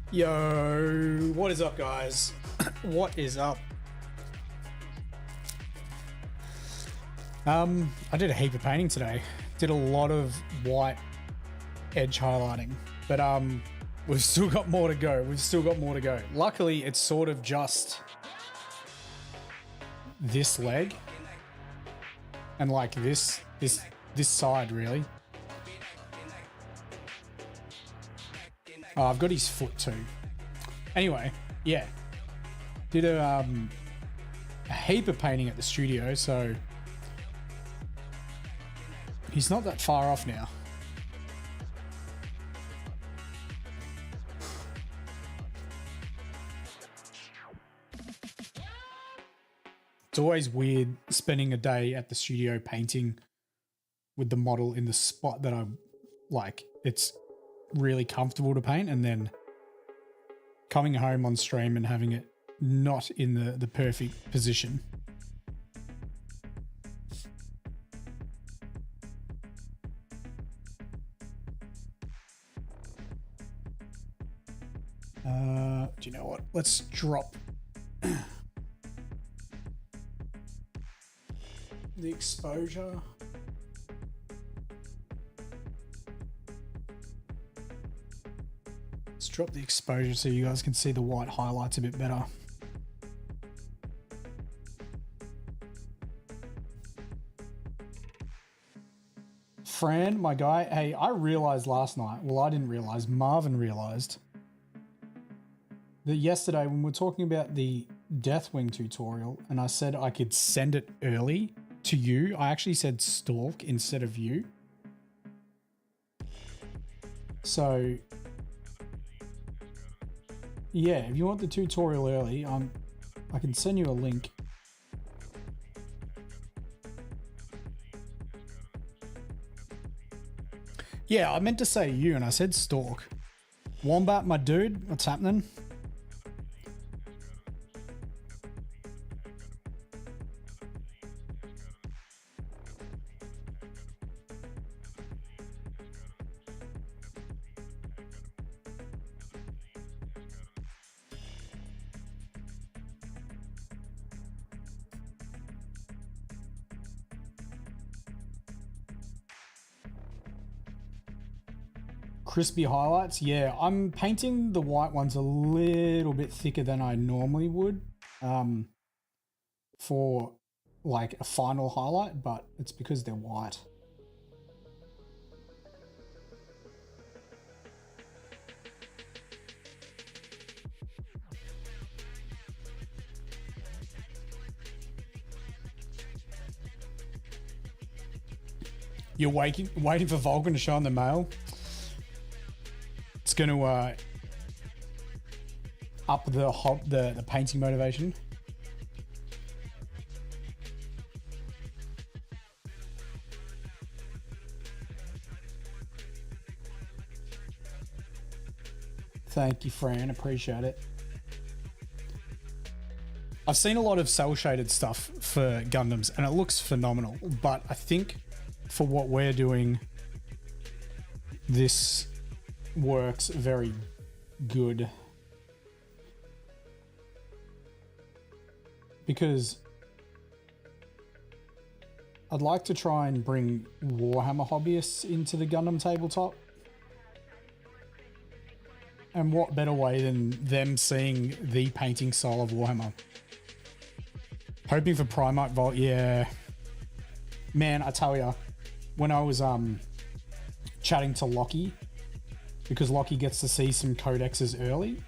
Yo, what is up, guys? What is up? I did a heap of painting today. Did a lot of white edge highlighting, but we've still got more to go. Luckily, it's sort of just this leg and like this side, really. Oh, I've got his foot too. Anyway, yeah. Did a heap of painting at the studio, so he's not that far off now. It's always weird spending a day at the studio painting with the model in the spot that I like. It's really comfortable to paint, and then coming home on stream and having it not in the perfect position. Do you know what? Let's drop the exposure. Let's drop the exposure so you guys can see the white highlights a bit better. Fran, my guy, hey, I realized last night, well, I didn't realize, Marvin realized that yesterday when we were talking about the Deathwing tutorial and I said I could send it early to you, I actually said stalk instead of you. So yeah, if you want the tutorial early, I can send you a link. Yeah, I meant to say you and I said stalk. Wombat, my dude, what's happening? Crispy highlights, yeah. I'm painting the white ones a little bit thicker than I normally would for like a final highlight, but it's because they're white. You're waiting for Vulcan to show on the mail. It's going to up the painting motivation. Thank you, Fran. Appreciate it. I've seen a lot of cell shaded stuff for Gundams and it looks phenomenal, but I think for what we're doing, this works very good because I'd like to try and bring Warhammer hobbyists into the Gundam tabletop, and what better way than them seeing the painting style of Warhammer. Hoping for Primarch Vault, yeah. Man, I tell ya, when I was chatting to Lockie, because Lockie gets to see some codexes early,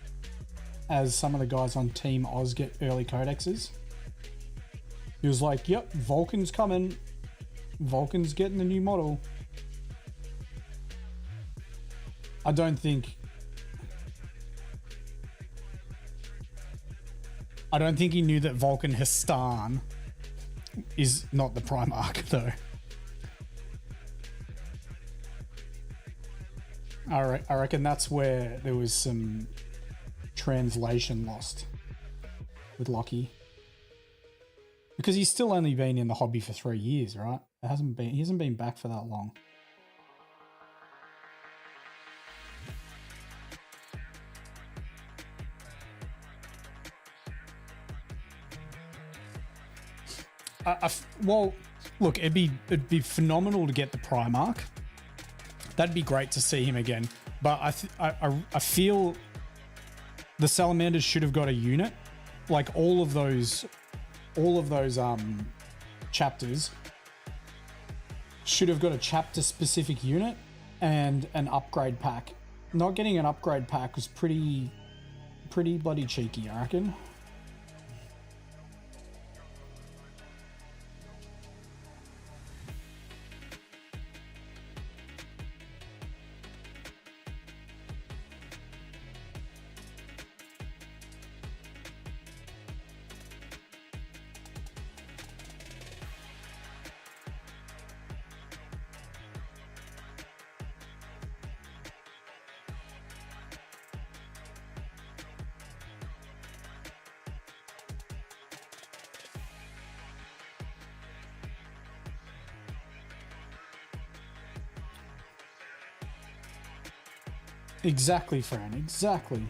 as some of the guys on Team Oz get early codexes. He was like, yep, Vulcan's coming. Vulcan's getting the new model. I don't think he knew that Vulcan Histan is not the Primarch, though. I reckon that's where there was some translation lost with Lockie. Because he's still only been in the hobby for 3 years, right? He hasn't been back for that long. Well, look, it'd be phenomenal to get the Primarch. That'd be great to see him again. But I feel the Salamanders should have got a unit, like all of those chapters should have got a chapter specific unit and an upgrade pack. Not getting an upgrade pack was pretty bloody cheeky, I reckon. Exactly, Fran, exactly.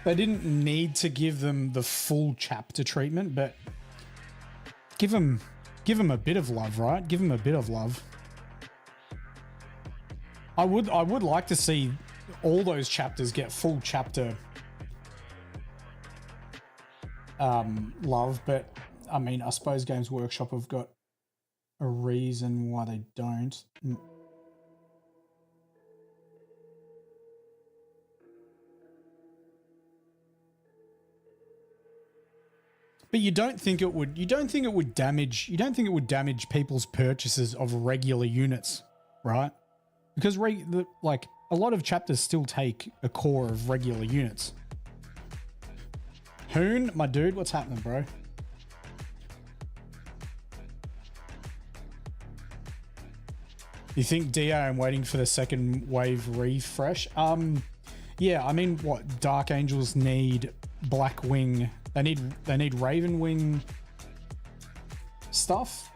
They didn't need to give them the full chapter treatment, but give them a bit of love, right? Give them a bit of love. I would like to see all those chapters get full chapter love, but I mean, I suppose Games Workshop have got a reason why they don't. But you don't think it would damage people's purchases of regular units, right? Because like a lot of chapters still take a core of regular units. Hoon, my dude, what's happening, bro? You think DA I'm waiting for the second wave refresh? Yeah, I mean, what Dark Angels need Black Wing. They need Raven Wing stuff.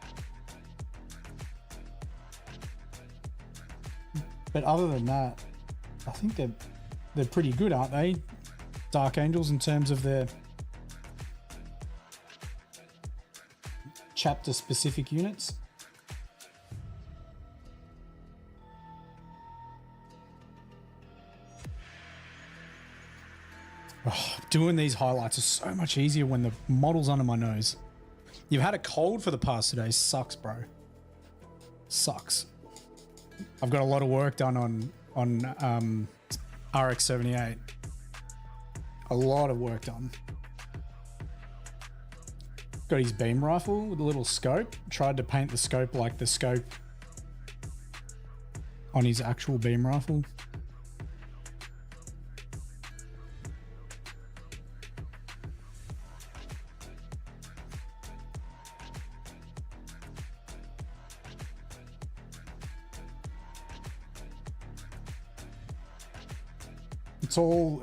But other than that, I think they're pretty good, aren't they? Dark Angels in terms of their chapter specific units. Oh, doing these highlights is so much easier when the model's under my nose. You've had a cold for the past 2 days. Sucks, bro. Sucks. I've got a lot of work done on RX-78. A lot of work done. Got his beam rifle with a little scope. Tried to paint the scope like the scope on his actual beam rifle.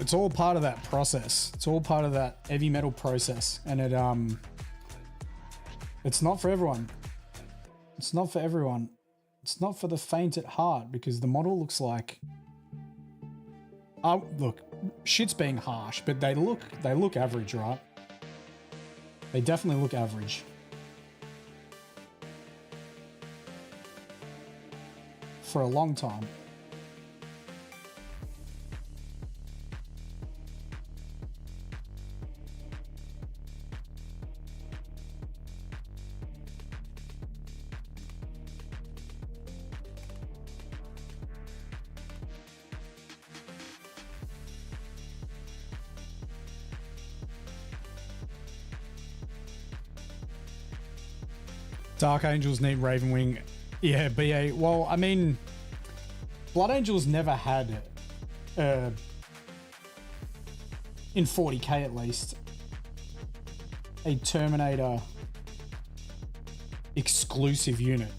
It's all part of that process. It's all part of that heavy metal process, and it's not for everyone. It's not for everyone. It's not for the faint at heart, because the model looks like, look, shit's being harsh, but they look average, right? They definitely look average. For a long time. Dark Angels need Raven Wing. Yeah, BA. Well, I mean, Blood Angels never had, in 40k at least, a Terminator exclusive unit.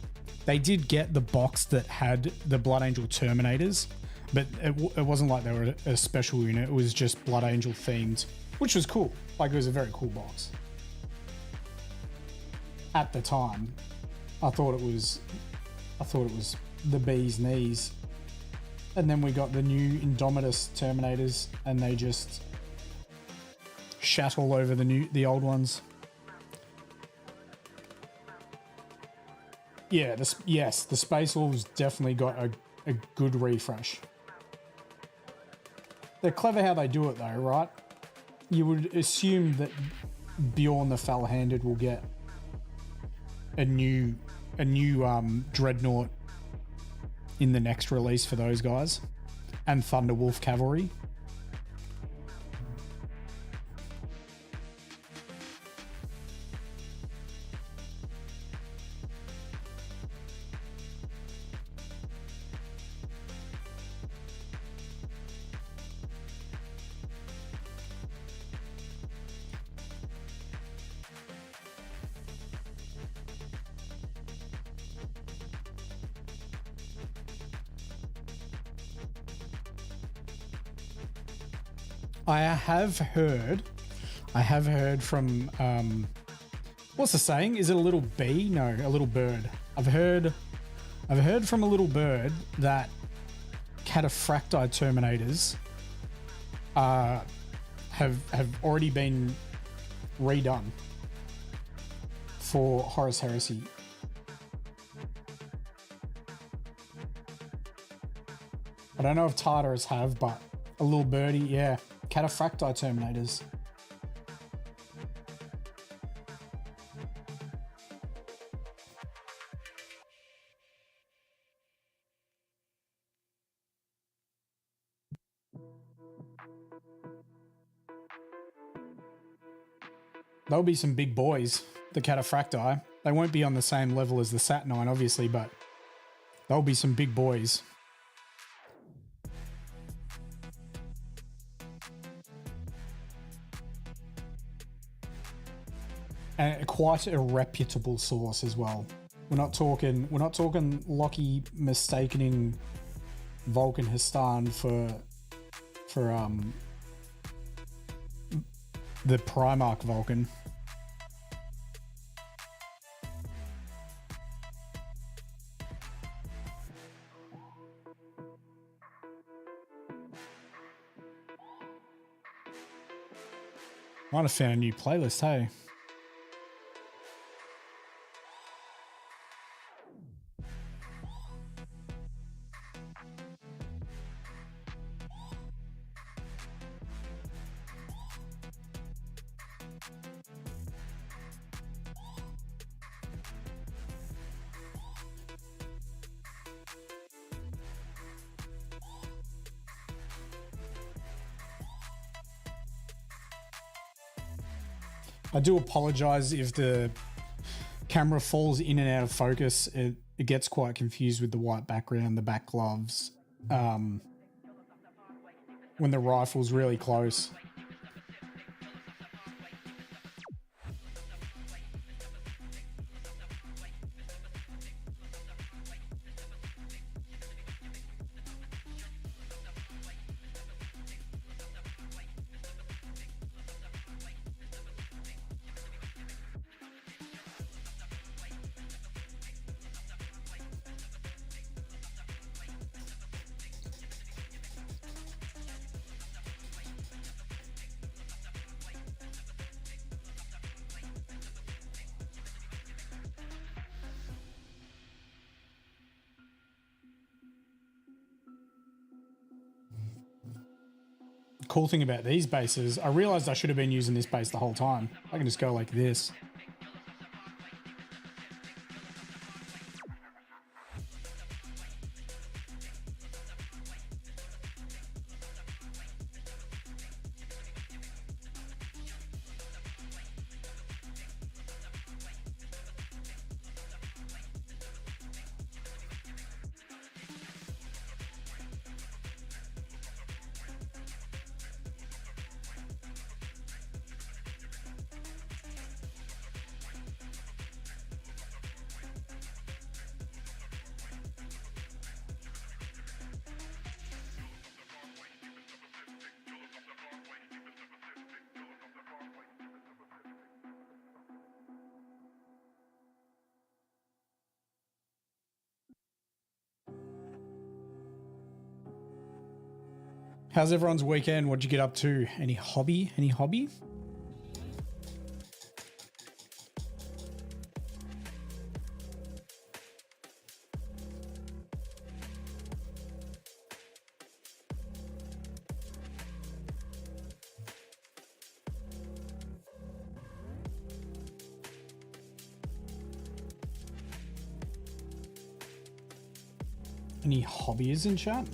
They did get the box that had the Blood Angel Terminators, but it wasn't like they were a special unit. It was just Blood Angel themed, which was cool. Like, it was a very cool box. at the time. I thought it was the bee's knees. And then we got the new Indomitus Terminators, and they just shat all over the old ones. Yeah, yes, the Space Wolves definitely got a good refresh. They're clever how they do it though, right? You would assume that Bjorn the Fell-Handed will get a new Dreadnought in the next release for those guys, and Thunderwolf Cavalry. I have heard from, what's the saying? Is it a little bee? No, a little bird. I've heard from a little bird that cataphracti Terminators have already been redone for Horus Heresy. I don't know if Tartarus have, but a little birdie, yeah. Cataphracti Terminators. They'll be some big boys, the Cataphracti. They won't be on the same level as the Saturnine, obviously, but they'll be some big boys. And quite a reputable source as well. We're not talking Lockie mistaking Vulcan Histan for the Primarch Vulcan. Might have found a new playlist, hey? I do apologize if the camera falls in and out of focus. It gets quite confused with the white background, the back gloves, when the rifle's really close. Cool thing about these bases, I realized I should have been using this base the whole time. I can just go like this. How's everyone's weekend? What'd you get up to? Any hobby? Any hobby? Any hobbies in chat?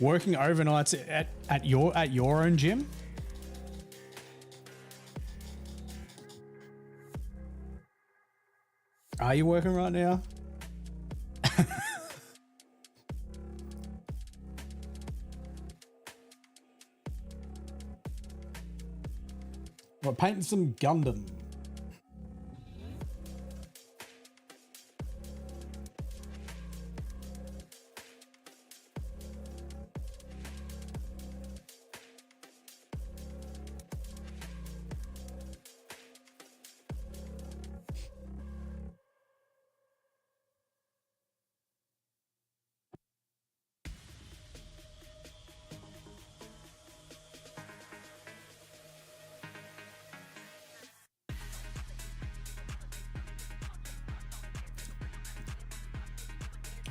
Working overnights at your own gym? Are you working right now? We're painting some Gundam.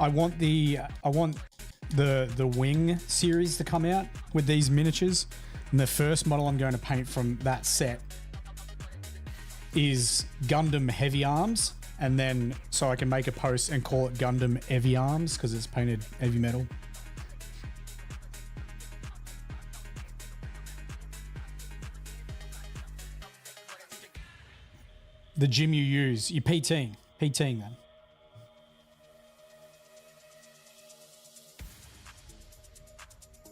I want the wing series to come out with these miniatures, and the first model I'm going to paint from that set is Gundam Heavy Arms, and then so I can make a post and call it Gundam Heavy Arms because it's painted heavy metal. The gym you use, you're PTing then.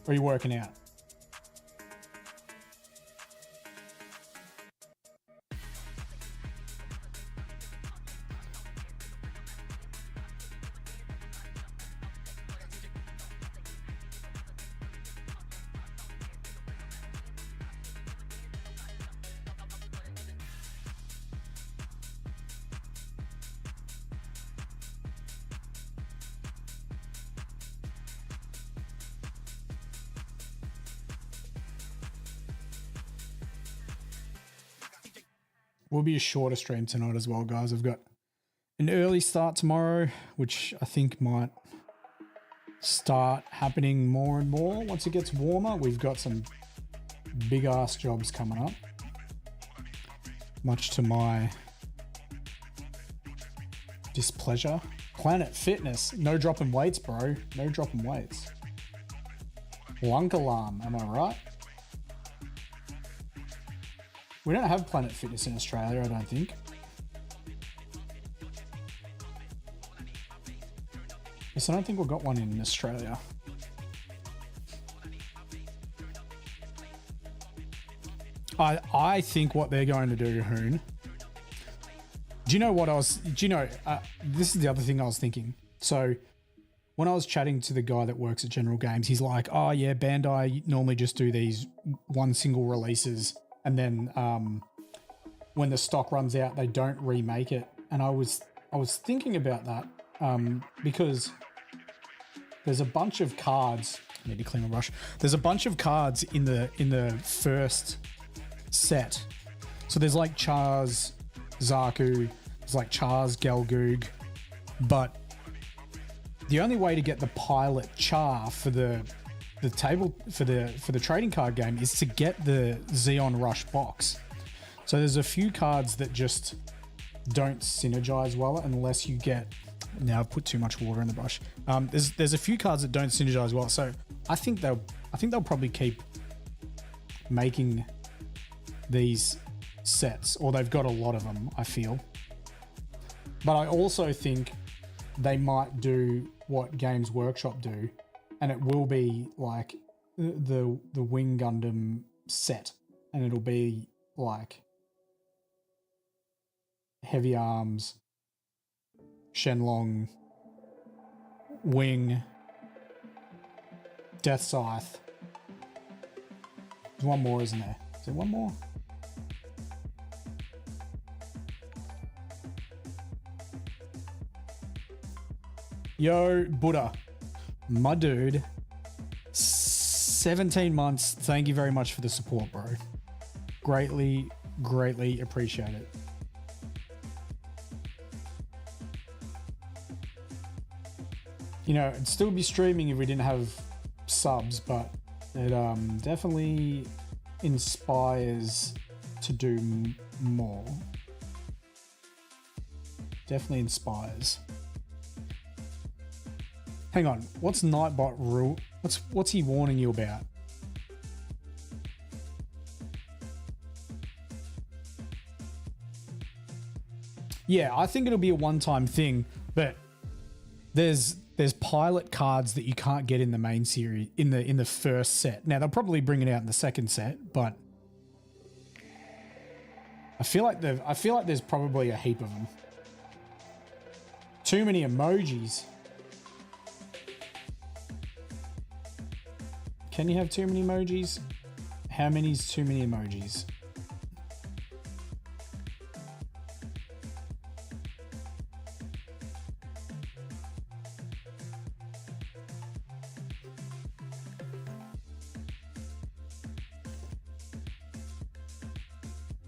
Or are you working out? Will be a shorter stream tonight as well, guys. I've got an early start tomorrow, which I think might start happening more and more once it gets warmer. We've got some big ass jobs coming up, much to my displeasure. Planet Fitness, no dropping weights, bro. No dropping weights. Lunk alarm, am I right? We don't have Planet Fitness in Australia, I don't think. Yes, I don't think we've got one in Australia. I think what they're going to do, Hoon. Do you know what I was... Do you know... this is the other thing I was thinking. So, when I was chatting to the guy that works at General Games, he's like, oh yeah, Bandai normally just do these one single releases, and then when the stock runs out, they don't remake it. And I was thinking about that because there's a bunch of cards. I need to clean my brush. There's a bunch of cards in the first set. So there's like Char's Zaku, there's like Char's Gelgoog, but the only way to get the pilot Char for the table for the trading card game is to get the Xeon Rush box. So there's a few cards that just don't synergize well unless you get Now I've put too much water in the brush. There's a few cards that don't synergize well, so I think they'll probably keep making these sets, or they've got a lot of them, I feel. But I also think they might do what Games Workshop do, and it will be like the Wing Gundam set, and it'll be like heavy arms, Shenlong, Wing, Death Scythe. There's one more, isn't there? Is there one more? Yo, Buddha, my dude, 17 months. Thank you very much for the support, bro. Greatly, greatly appreciate it. You know, it'd still be streaming if we didn't have subs, but it definitely inspires to do more. Definitely inspires. Hang on, what's Nightbot rule? What's he warning you about? Yeah, I think it'll be a one-time thing, but there's pilot cards that you can't get in the main series in the first set. Now they'll probably bring it out in the second set, but I feel like there's probably a heap of them. Too many emojis. Can you have too many emojis? How many is too many emojis?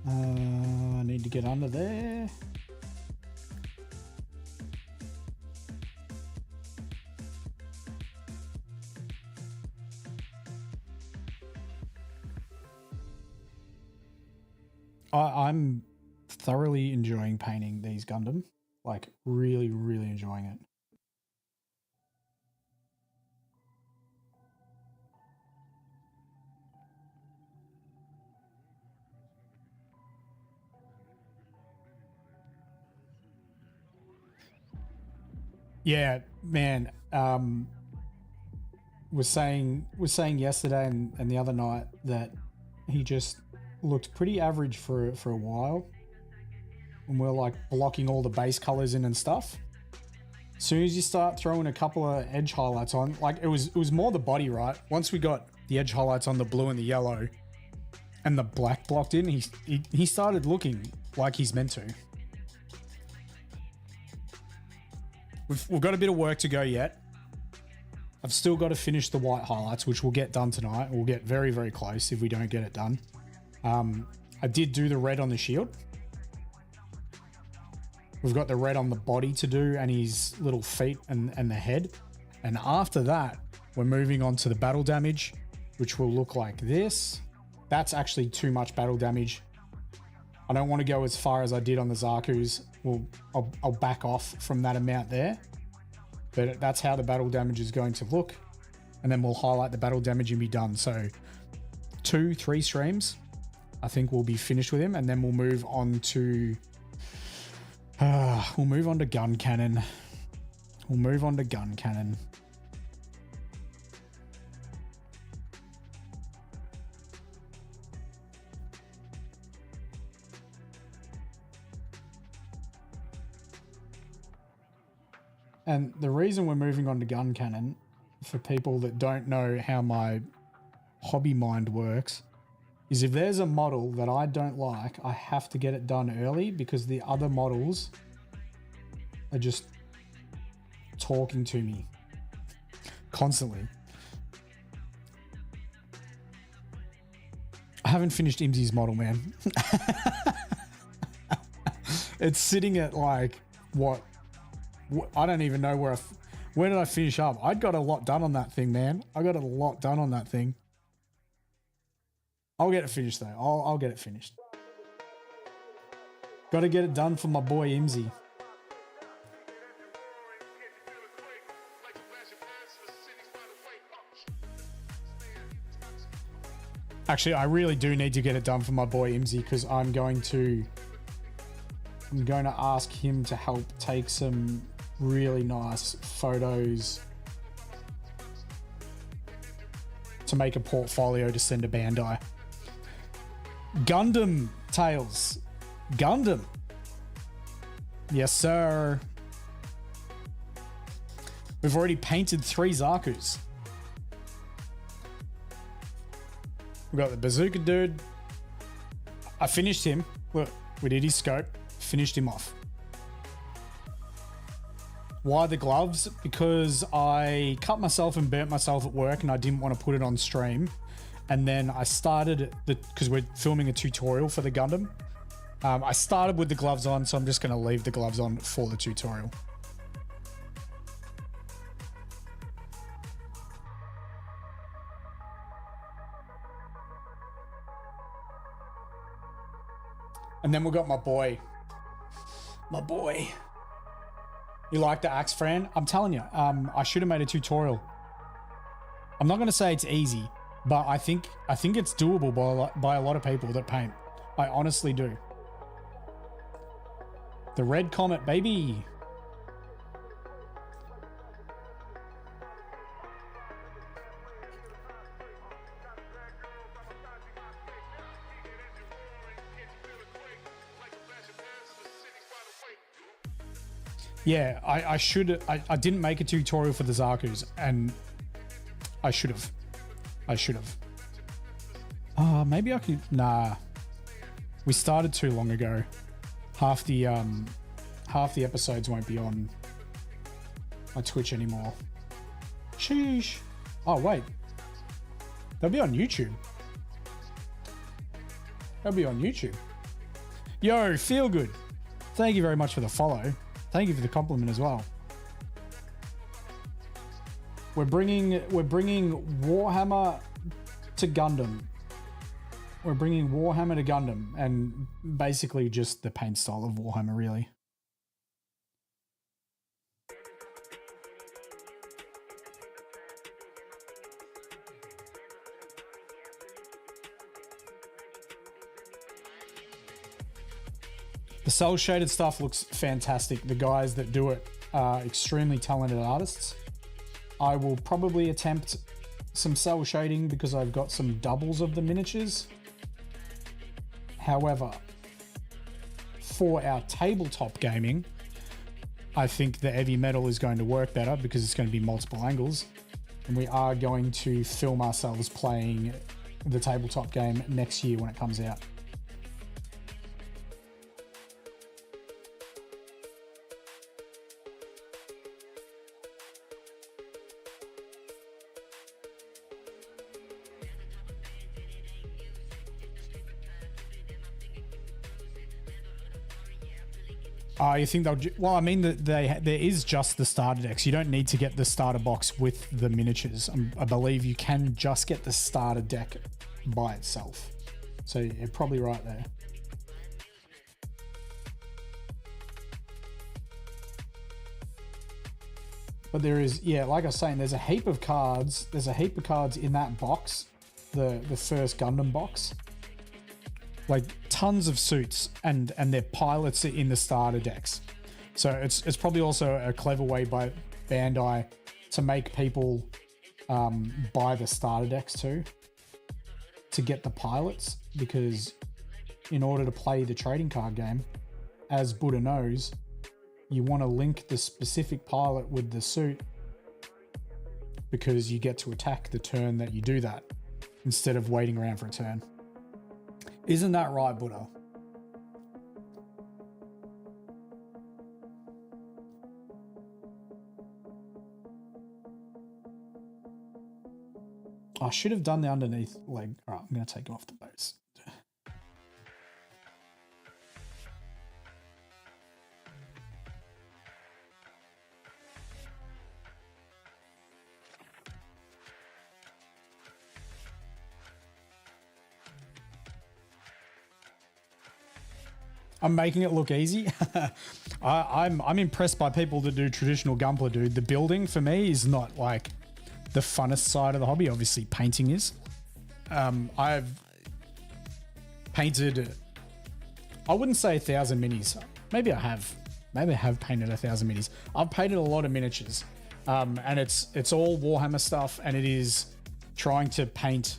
I need to get under there. I'm thoroughly enjoying painting these Gundam. Like, really, really enjoying it. Yeah, man. Was saying yesterday and the other night that he just looked pretty average for a while, and we're like blocking all the base colors in and stuff. As soon as you start throwing a couple of edge highlights on, like it was more the body, right? Once we got the edge highlights on the blue and the yellow and the black blocked in, he started looking like he's meant to. We've got a bit of work to go yet. I've still got to finish the white highlights, which we'll get done tonight. We'll get very, very close if we don't get it done. I did do the red on the shield. We've got the red on the body to do and his little feet and the head. And after that, we're moving on to the battle damage, which will look like this. That's actually too much battle damage. I don't want to go as far as I did on the Zaku's. I'll back off from that amount there. But that's how the battle damage is going to look. And then we'll highlight the battle damage and be done. So 2-3 streams, I think we'll be finished with him. And then we'll move on to... we'll move on to gun cannon. We'll move on to gun cannon. And the reason we're moving on to gun cannon, for people that don't know how my hobby mind works, is if there's a model that I don't like, I have to get it done early because the other models are just talking to me constantly. I haven't finished Imsy's model, man. It's sitting at like, what? I don't even know where did I finish up? I'd got a lot done on that thing, man. I got a lot done on that thing. I'll get it finished though. I'll get it finished. Got to get it done for my boy Imsy. Actually, I really do need to get it done for my boy Imsy because I'm going to ask him to help take some really nice photos to make a portfolio to send to Bandai. Gundam Tales. Gundam. Yes, sir. We've already painted 3 Zakus. We got the bazooka dude. I finished him. Look, we did his scope. Finished him off. Why the gloves? Because I cut myself and burnt myself at work and I didn't want to put it on stream. And then I started because we're filming a tutorial for the Gundam. I started with the gloves on, so I'm just going to leave the gloves on for the tutorial. And then we got my boy. My boy. You like the axe, Fran? I'm telling you, I should have made a tutorial. I'm not going to say it's easy, but I think it's doable by a lot of people that paint. I honestly do. The red comet, baby. Yeah, I should. I didn't make a tutorial for the Zakus, and I should have. Maybe I could. Nah, we started too long ago. Half the episodes won't be on my Twitch anymore. Sheesh. Oh wait, they'll be on YouTube. Yo, feel good. Thank you very much for the follow. Thank you for the compliment as well. We're bringing Warhammer to Gundam. And basically just the paint style of Warhammer, really. The cell shaded stuff looks fantastic. The guys that do it are extremely talented artists. I will probably attempt some cell shading because I've got some doubles of the miniatures. However, for our tabletop gaming, I think the heavy metal is going to work better because it's going to be multiple angles. And we are going to film ourselves playing the tabletop game next year when it comes out. You think they'll? Well, I mean, there is just the starter decks. You don't need to get the starter box with the miniatures. I believe you can just get the starter deck by itself. So you're probably right there. But there is, yeah, like I was saying, there's a heap of cards. There's a heap of cards in that box, the first Gundam box. Like tons of suits and their pilots are in the starter decks. So it's probably also a clever way by Bandai to make people buy the starter decks too, to get the pilots, because in order to play the trading card game, as Buddha knows, you want to link the specific pilot with the suit because you get to attack the turn that you do that instead of waiting around for a turn. Isn't that right, Buddha? I should have done the underneath leg. All right, I'm going to take off the base. I'm making it look easy. I'm impressed by people that do traditional Gunpla, dude. The building for me is not like the funnest side of the hobby. Obviously painting is, I've painted, I wouldn't say 1,000 minis. Maybe I have. Maybe I have painted 1,000 minis. I've painted a lot of miniatures. And it's all Warhammer stuff, and it is trying to paint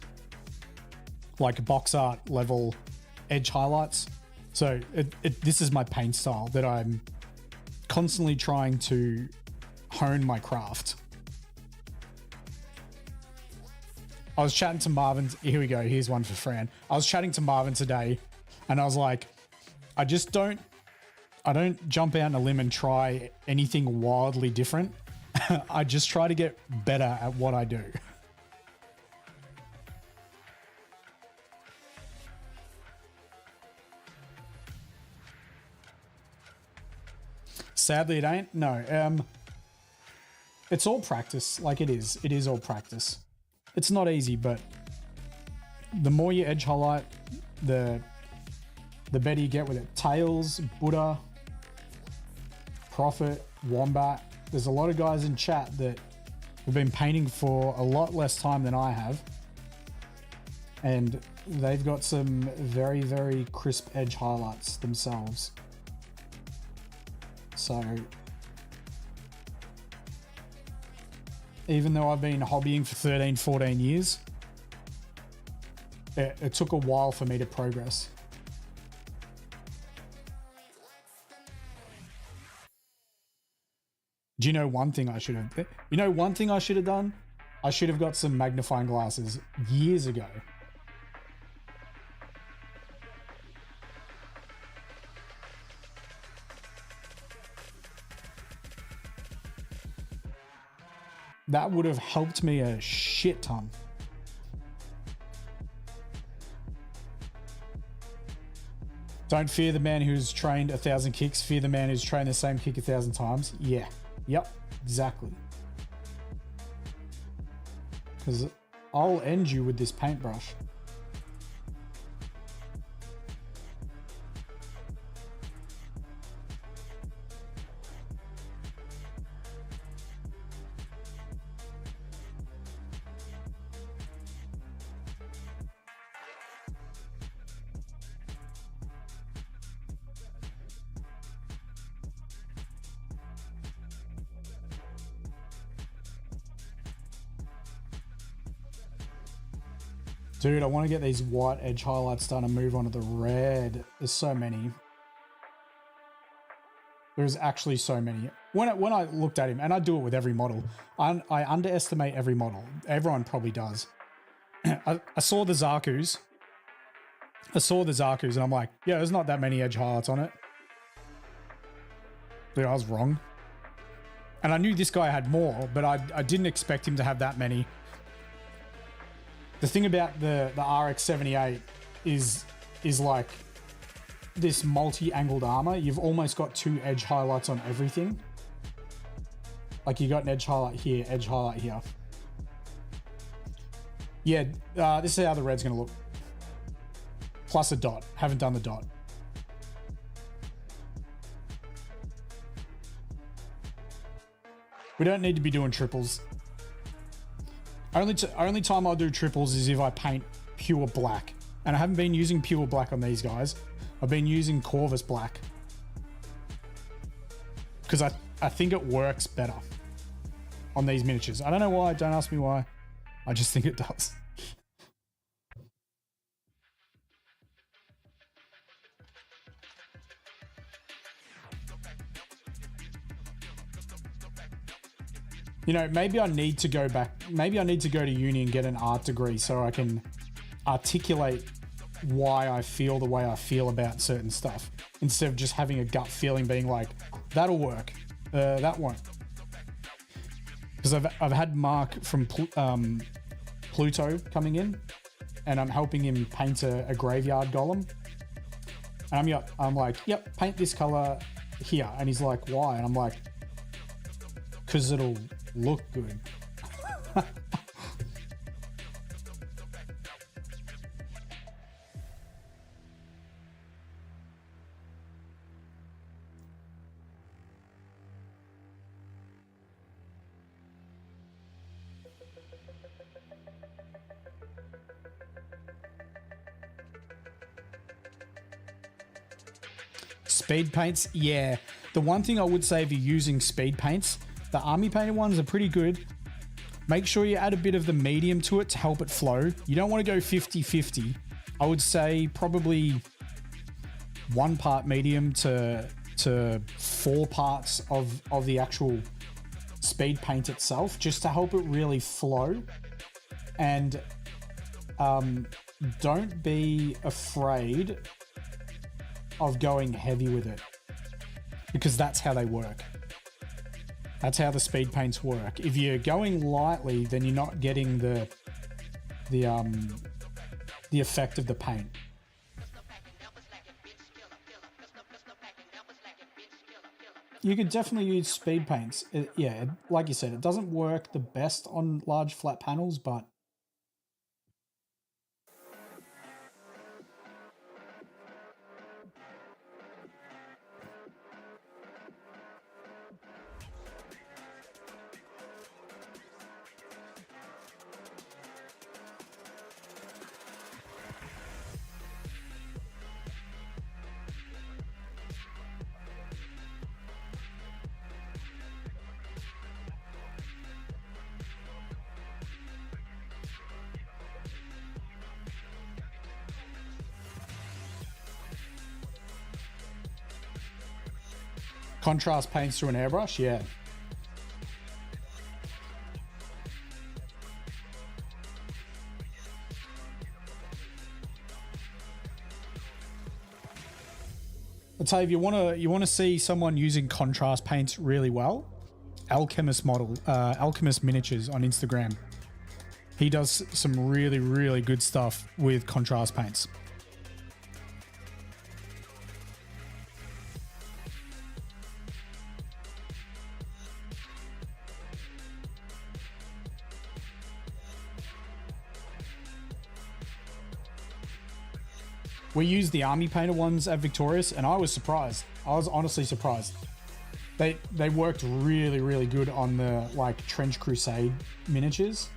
like box art level edge highlights. So this is my paint style that I'm constantly trying to hone my craft. I was chatting to Marvin. Here we go. Here's one for Fran. I was chatting to Marvin today, and I was like, I don't jump out on a limb and try anything wildly different. I just try to get better at what I do. Sadly, it ain't. No. It's all practice. Like it is. It is all practice. It's not easy, but the more you edge highlight, the better you get with it. Tails, Buddha, Prophet, Wombat. There's a lot of guys in chat that have been painting for a lot less time than I have. And they've got some very, very crisp edge highlights themselves. So even though I've been hobbying for 13, 14 years, it took a while for me to progress. Do you know one thing I should have? You know one thing I should have done? I should have got some magnifying glasses years ago. That would have helped me a shit ton. Don't fear the man who's trained 1,000 kicks. Fear the man who's trained the same kick 1,000 times. Yeah. Yep. Exactly. Because I'll end you with this paintbrush. Dude, I want to get these white edge highlights done and move on to the red. There's so many. There's actually so many. When I looked at him, and I do it with every model, I underestimate every model. Everyone probably does. I saw the Zaku's. And I'm like, yeah, there's not that many edge highlights on it. Dude, I was wrong. And I knew this guy had more, but I didn't expect him to have that many. The thing about the RX-78 is like this multi-angled armor. You've almost got 2 edge highlights on everything. Like you got an edge highlight here, edge highlight here. Yeah, this is how the red's gonna look. Plus a dot. Haven't done the dot. We don't need to be doing triples. Only time I'll do triples is if I paint pure black. And I haven't been using pure black on these guys. I've been using Corvus black. Because I think it works better on these miniatures. I don't know why, don't ask me why. I just think it does. You know, maybe I need to go back. Maybe I need to go to uni and get an art degree so I can articulate why I feel the way I feel about certain stuff instead of just having a gut feeling being like, that'll work, that won't. Because I've had Mark from Pluto coming in and I'm helping him paint a graveyard golem. And I'm like, yep, paint this color here. And he's like, why? And I'm like, because it'll look good. Speed paints, yeah. The one thing I would say if you're using speed paints, the army painted ones are pretty good. Make sure you add a bit of the medium to it to help it flow. You don't want to go 50-50. I would say probably 1 part medium to 4 parts of the actual speed paint itself, just to help it really flow. And don't be afraid of going heavy with it, because that's how they work. That's how the speed paints work. If you're going lightly, then you're not getting the effect of the paint. You could definitely use speed paints. Yeah, like you said, it doesn't work the best on large flat panels, but contrast paints through an airbrush, yeah. I'll tell you, if you want to see someone using contrast paints really well, Alchemist Miniatures on Instagram. He does some really, really good stuff with contrast paints. We used the army painted ones at Victorious, and I was surprised. I was honestly surprised. They worked really, really good on the like Trench Crusade miniatures.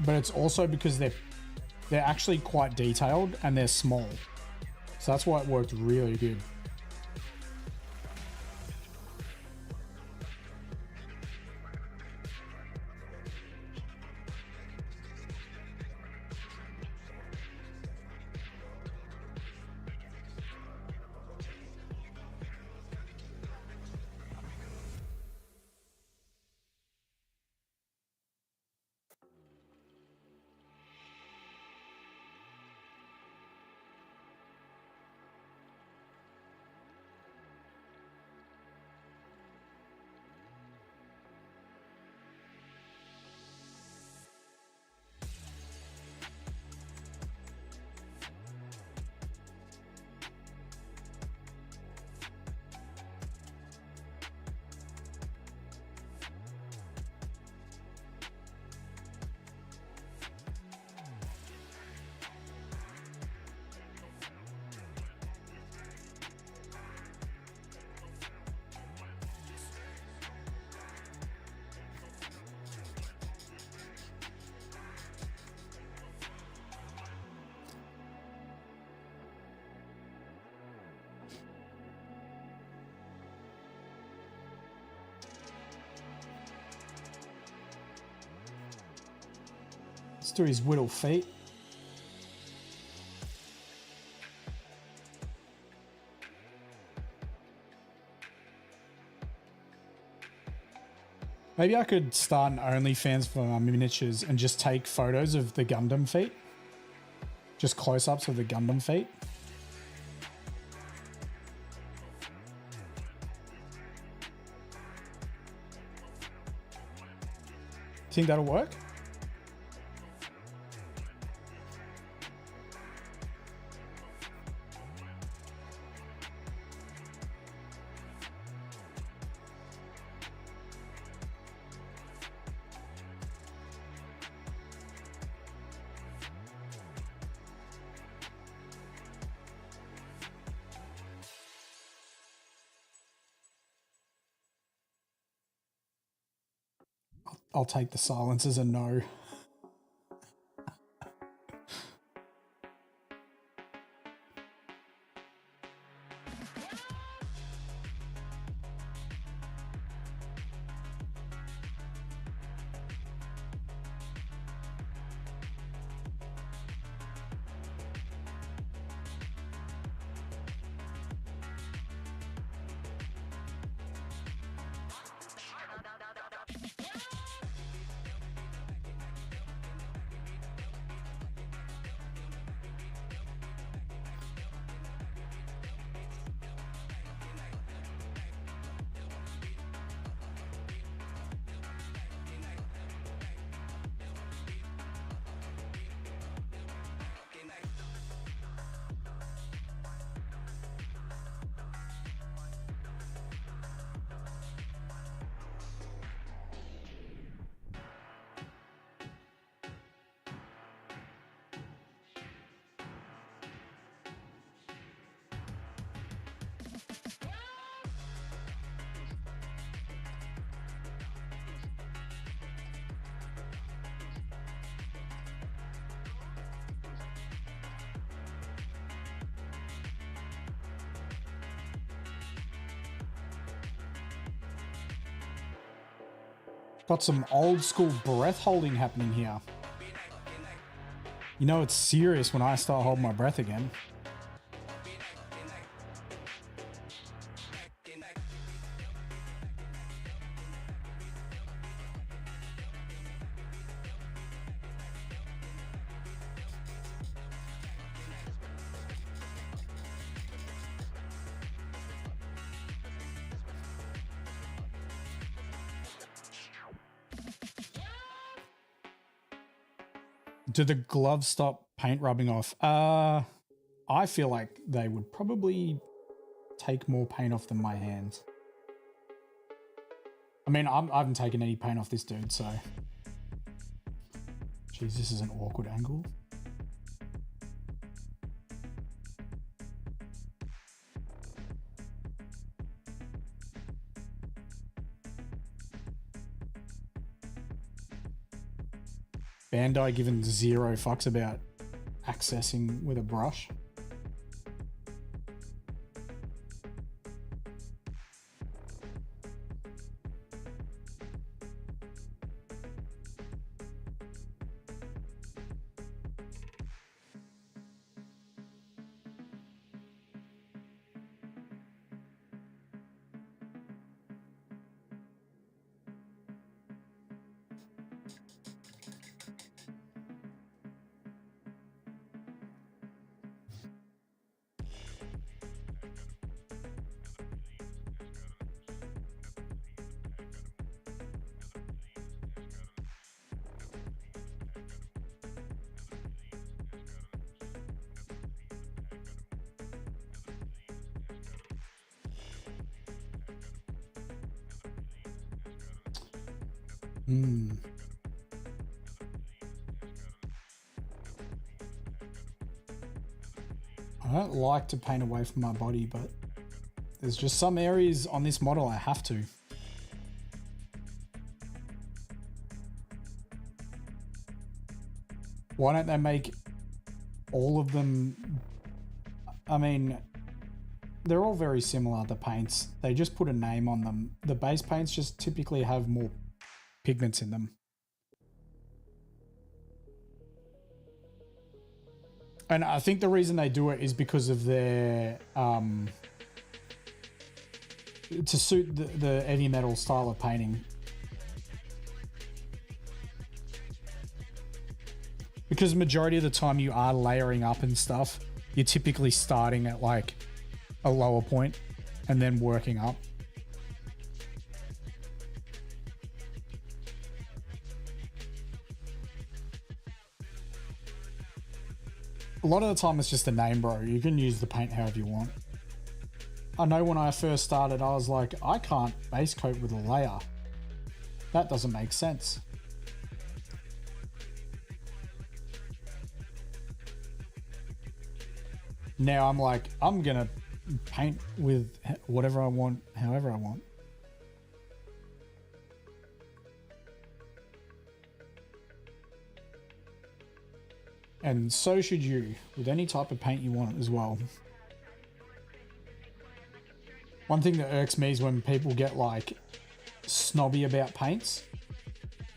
But it's also because they're actually quite detailed and they're small. So that's why it worked really good. Let's do his whittle feet. Maybe I could start an OnlyFans for my miniatures and just take photos of the Gundam feet. Just close-ups of the Gundam feet. Think that'll work? I'll take the silence as a no. Got some old school breath holding happening here. You know it's serious when I start holding my breath again. Do the gloves stop paint rubbing off? I feel like they would probably take more paint off than my hands. I mean, I haven't taken any paint off this dude, so. Jeez, this is an awkward angle. Bandai given zero fucks about accessing with a brush. I don't like to paint away from my body, but there's just some areas on this model I have to. Why don't they make all of them? I mean, they're all very similar, the paints. They just put a name on them. The base paints just typically have more pigments in them. And I think the reason they do it is because of their, to suit the heavy metal style of painting. Because the majority of the time you are layering up and stuff, you're typically starting at like a lower point and then working up. A lot of the time it's just a name, bro. You can use the paint however you want. I know when I first started, I was like, I can't base coat with a layer. That doesn't make sense. Now I'm like, I'm gonna paint with whatever I want, however I want. And so should you, with any type of paint you want as well. One thing that irks me is when people get like snobby about paints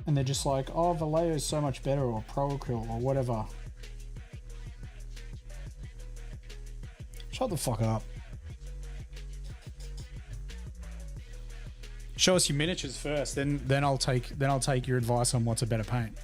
and they're just like, oh, Vallejo is so much better, or Pro Acryl, or whatever. Shut the fuck up. Show us your miniatures first, then I'll take your advice on what's a better paint.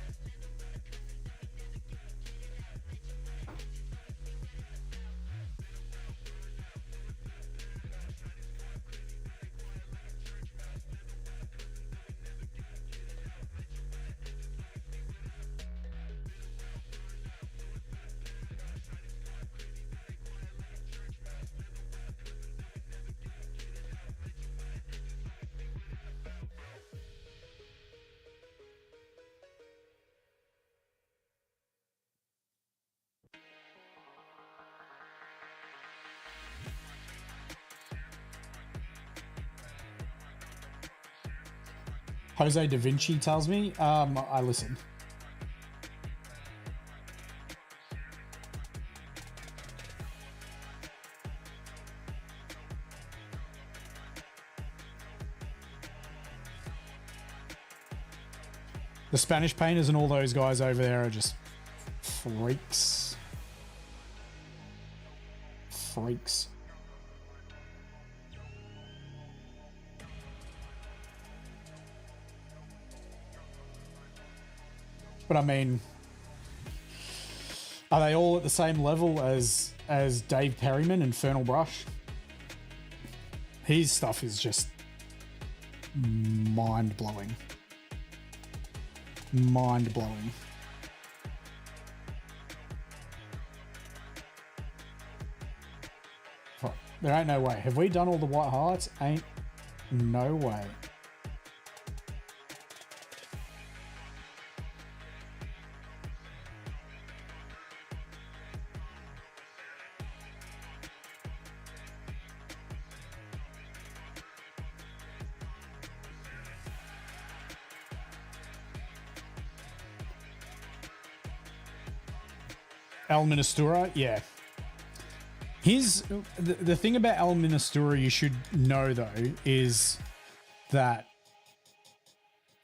Jose Da Vinci tells me, I listen. The Spanish painters and all those guys over there are just freaks. Freaks. But I mean, are they all at the same level as Dave Perryman, Infernal Brush? His stuff is just mind-blowing. Mind-blowing. There ain't no way. Have we done all the white highlights? Ain't no way. El Ministura, yeah. The thing about El Ministura you should know though is that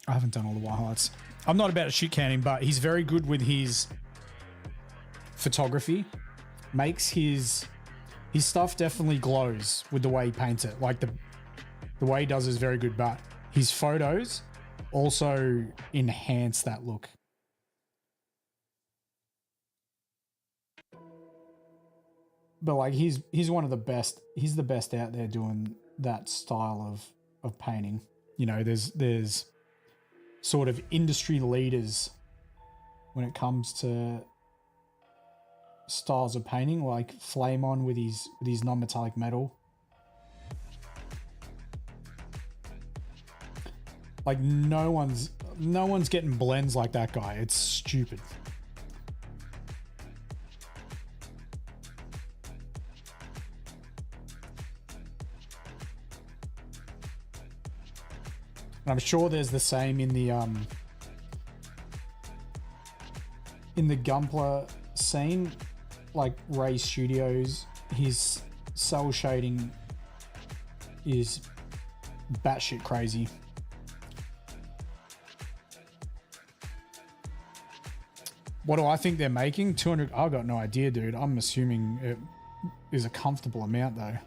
I haven't done all the white highlights. I'm not about to shit can him, but he's very good with his photography. Makes his stuff definitely glows with the way he paints it. Like the way he does is very good, but his photos also enhance that look. But like he's one of the best. He's the best out there doing that style of painting. You know, there's sort of industry leaders when it comes to styles of painting, like Flame On with his non-metallic metal. Like no one's getting blends like that guy. It's stupid. I'm sure there's the same in the Gunpla scene, like Ray Studios. His cell shading is batshit crazy. What do I think they're making? 200. I've got no idea, dude. I'm assuming it is a comfortable amount though.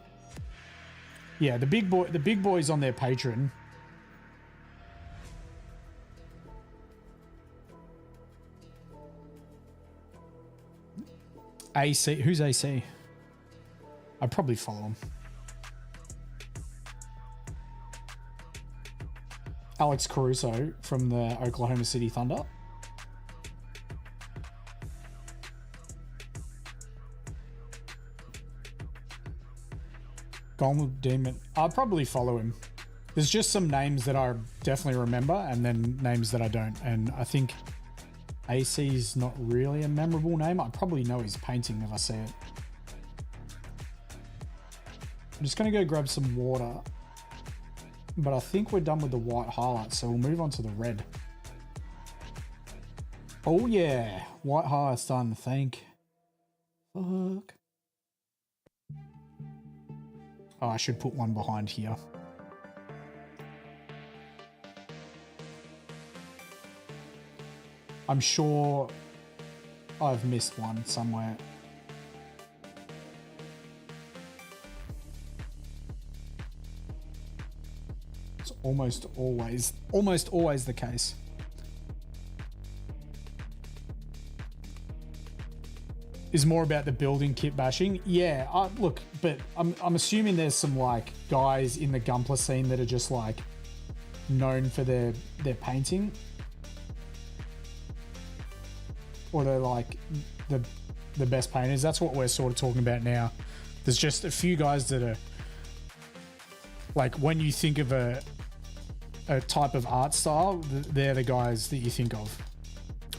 Yeah, the big boys on their Patreon. AC, who's AC? I'd probably follow him. Alex Caruso from the Oklahoma City Thunder. Golden Demon. I'd probably follow him. There's just some names that I definitely remember and then names that I don't. And I think AC's not really a memorable name. I probably know his painting if I see it. I'm just going to go grab some water. But I think we're done with the white highlights, so we'll move on to the red. Oh yeah, white highlights done, thank fuck. Oh, I should put one behind here. I'm sure I've missed one somewhere. It's almost always the case. Is more about the building kit bashing. Yeah, look, but I'm assuming there's some like guys in the Gunpla scene that are just like known for their painting. Or they're like the best painters. That's what we're sort of talking about now. There's just a few guys that are like, when you think of a type of art style, they're the guys that you think of.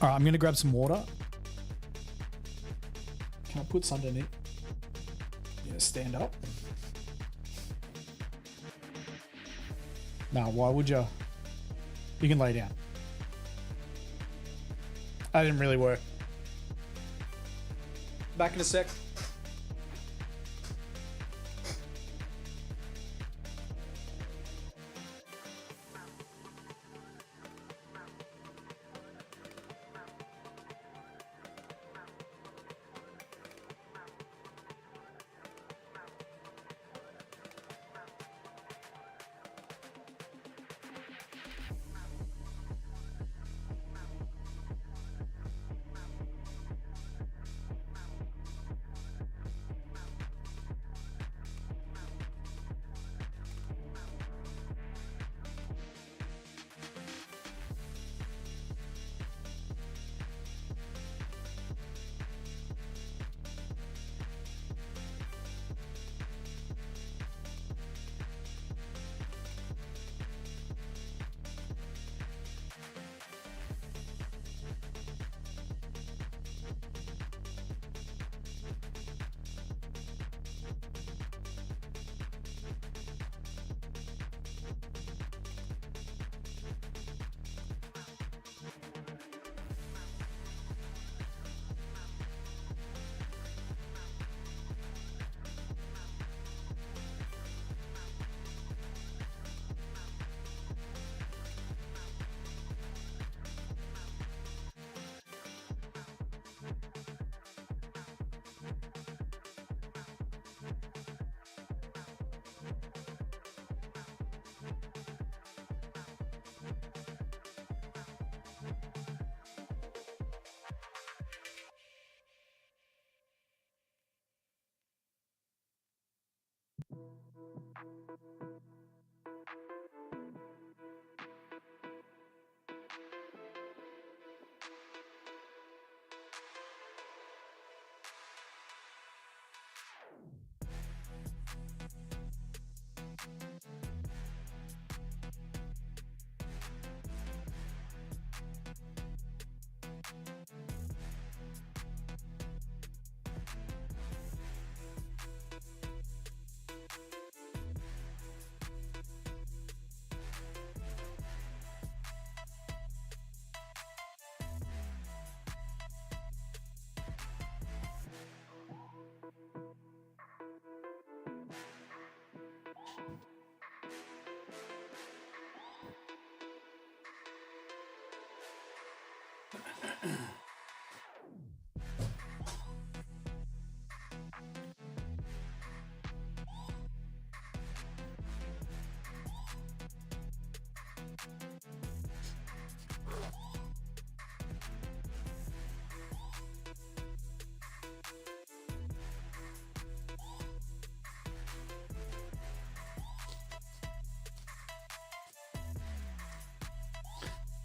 All right, I'm gonna grab some water. Can I put something in it? Yeah, stand up. No, why would you? You can lay down. That didn't really work. Back in a sec.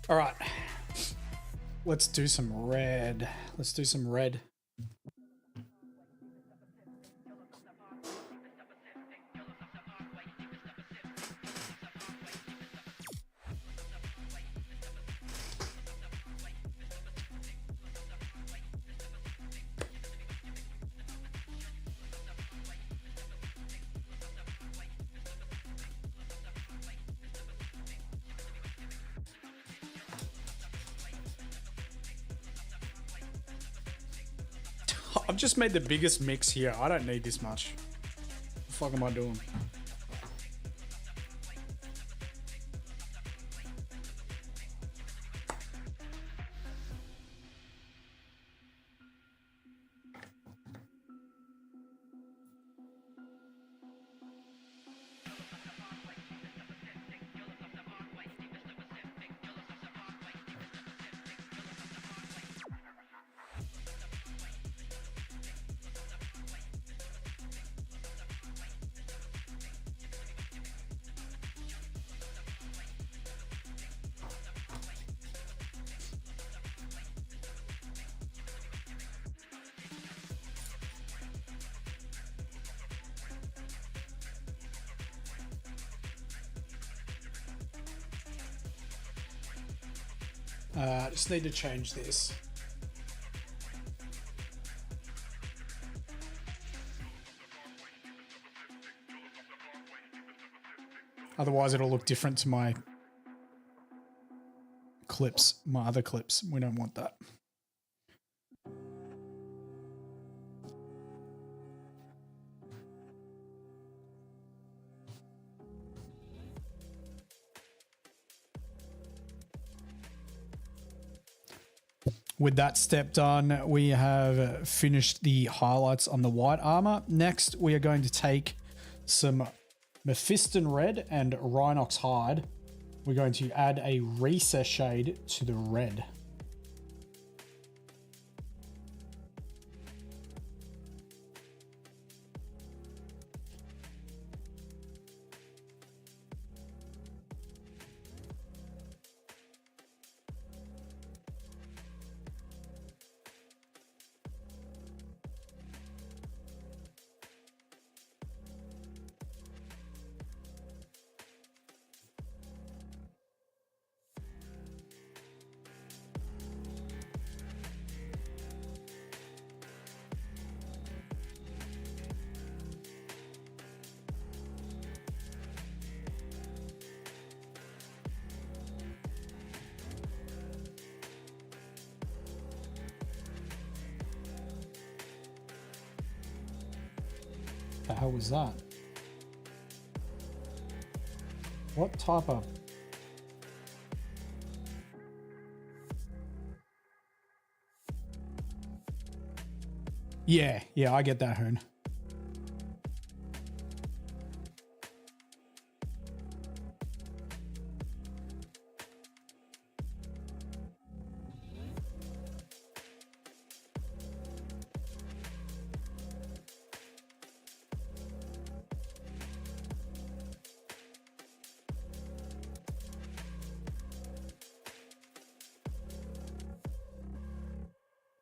All right. Let's do some red. Let's do some red. I've just made the biggest mix here. I don't need this much. What the fuck am I doing? I just need to change this. Otherwise it'll look different to my clips, my other clips. We don't want that. With that step done, we have finished the highlights on the white armor. Next, we are going to take some Mephiston red and Rhinox hide. We're going to add a recess shade to the red. The hell was that? What type of... Yeah, I get that, Hoon.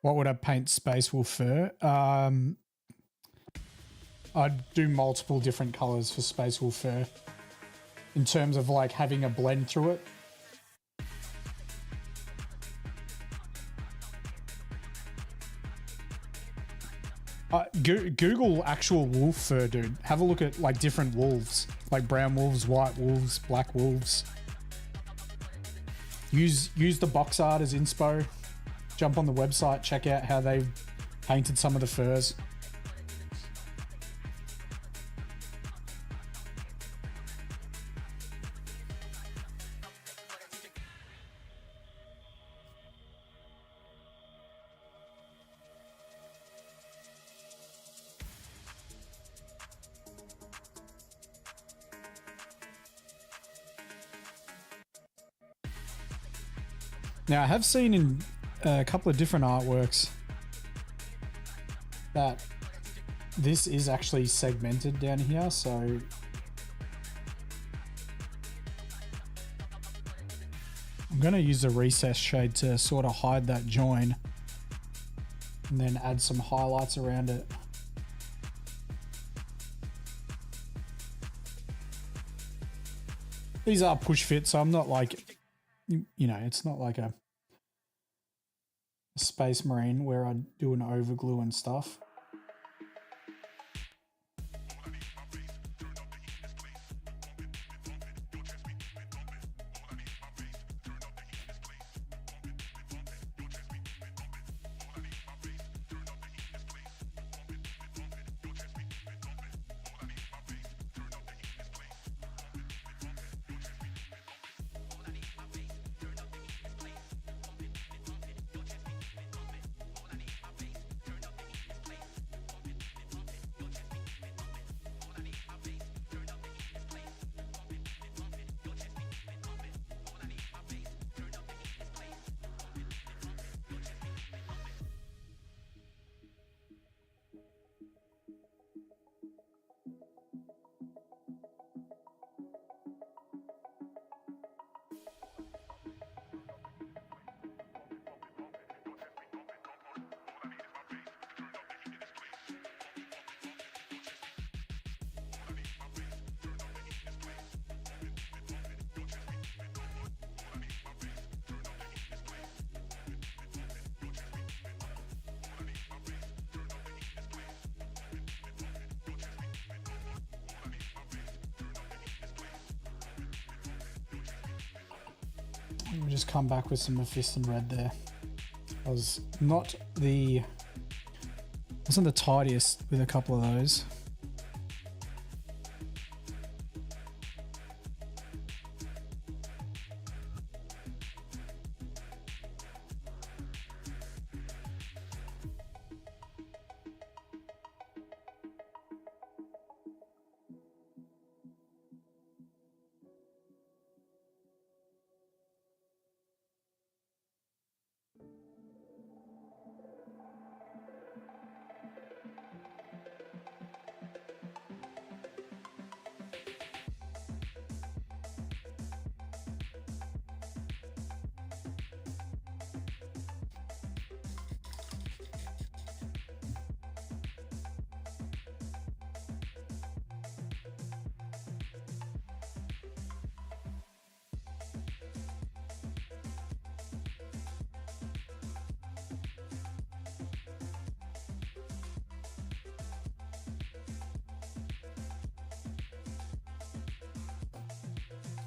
What would I paint Space Wolf fur? I'd do multiple different colors for Space Wolf fur in terms of like having a blend through it. Google actual wolf fur, dude. Have a look at like different wolves, like brown wolves, white wolves, black wolves. Use the box art as inspo. Jump on the website, check out how they've painted some of the furs. Now, I have seen in a couple of different artworks that this is actually segmented down here, so I'm going to use the recess shade to sort of hide that join and then add some highlights around it. These are push fit, so I'm not like, you know, it's not like a Space Marine where I do an overglue and stuff. Let me just come back with some Mephiston red there. I was not the, wasn't the tidiest with a couple of those.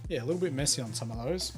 Yeah, a little bit messy on some of those.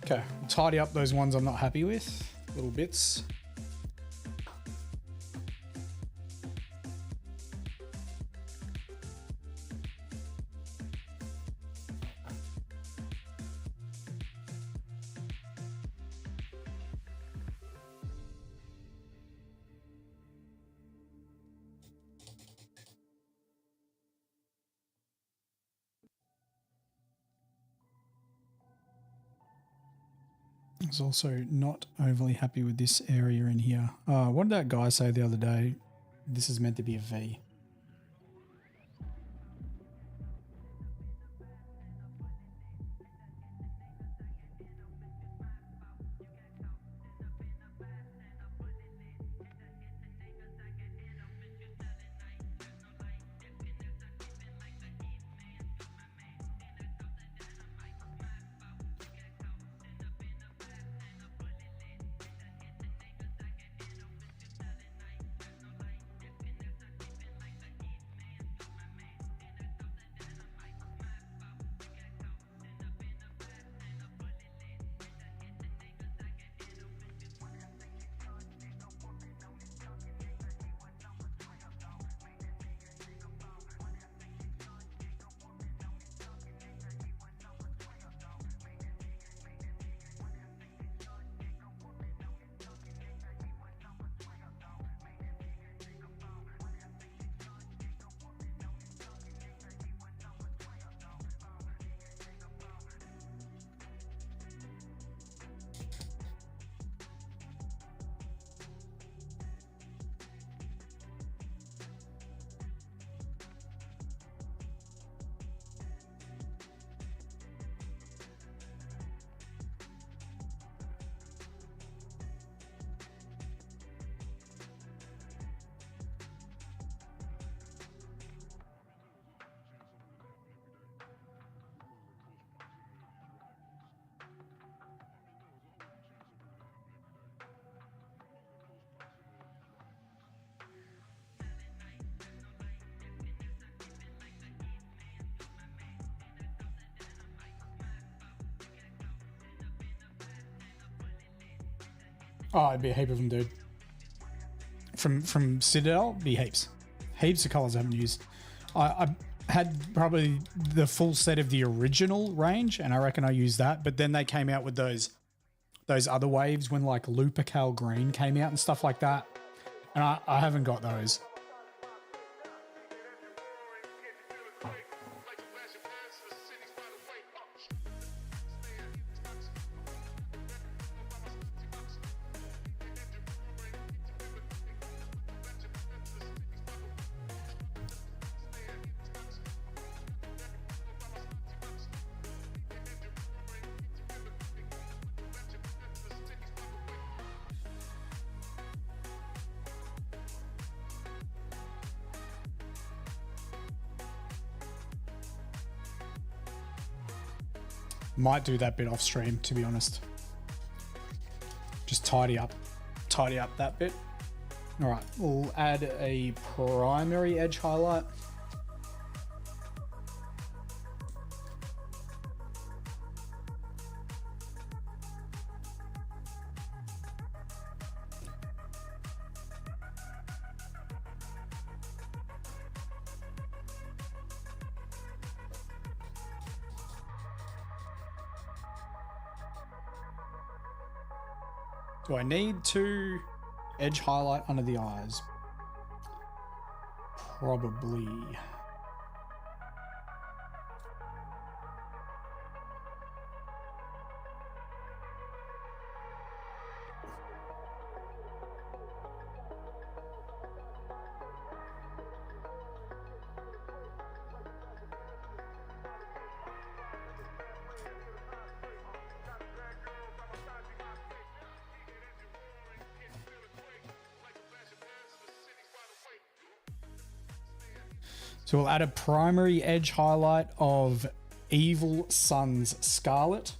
Okay, tidy up those ones I'm not happy with. Little bits. I was also not overly happy with this area in here. What did that guy say the other day? This is meant to be a V. Oh, it'd be a heap of them, dude. From Citadel, be heaps. Heaps of colours I haven't used. I had probably the full set of the original range, and I reckon I used that. But then they came out with those other waves when like Lupercal Green came out and stuff like that. And I haven't got those. Might do that bit off stream, to be honest. Just tidy up that bit. All right, we'll add a primary edge highlight. Do I need to edge highlight under the eyes? Probably. So we'll add a primary edge highlight of Evil Sun's Scarlet.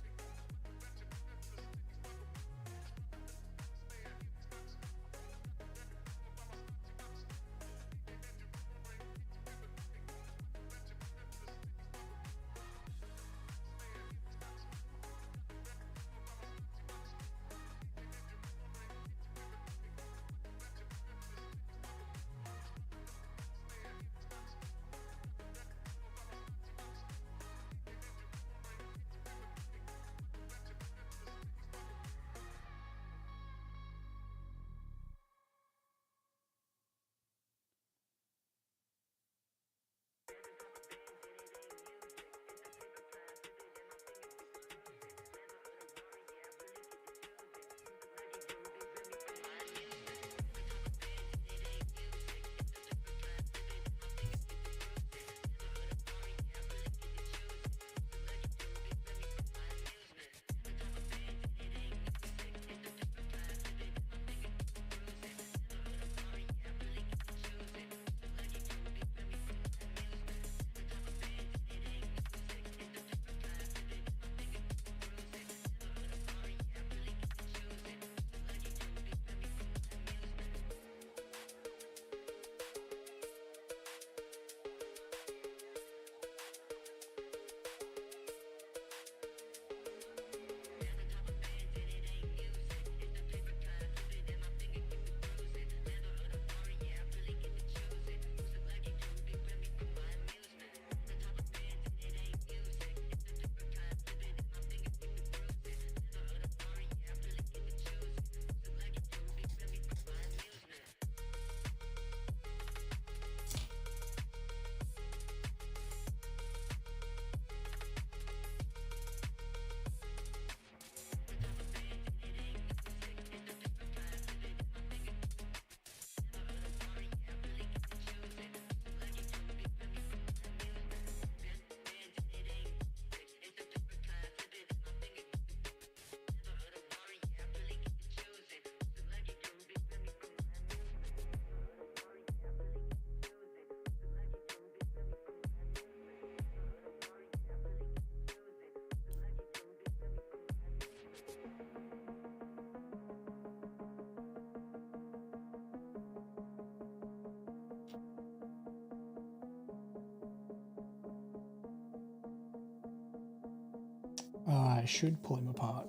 I should pull him apart,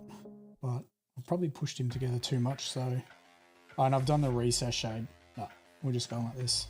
but I've probably pushed him together too much, so... Oh, and I've done the recess shade. No, we're just going like this.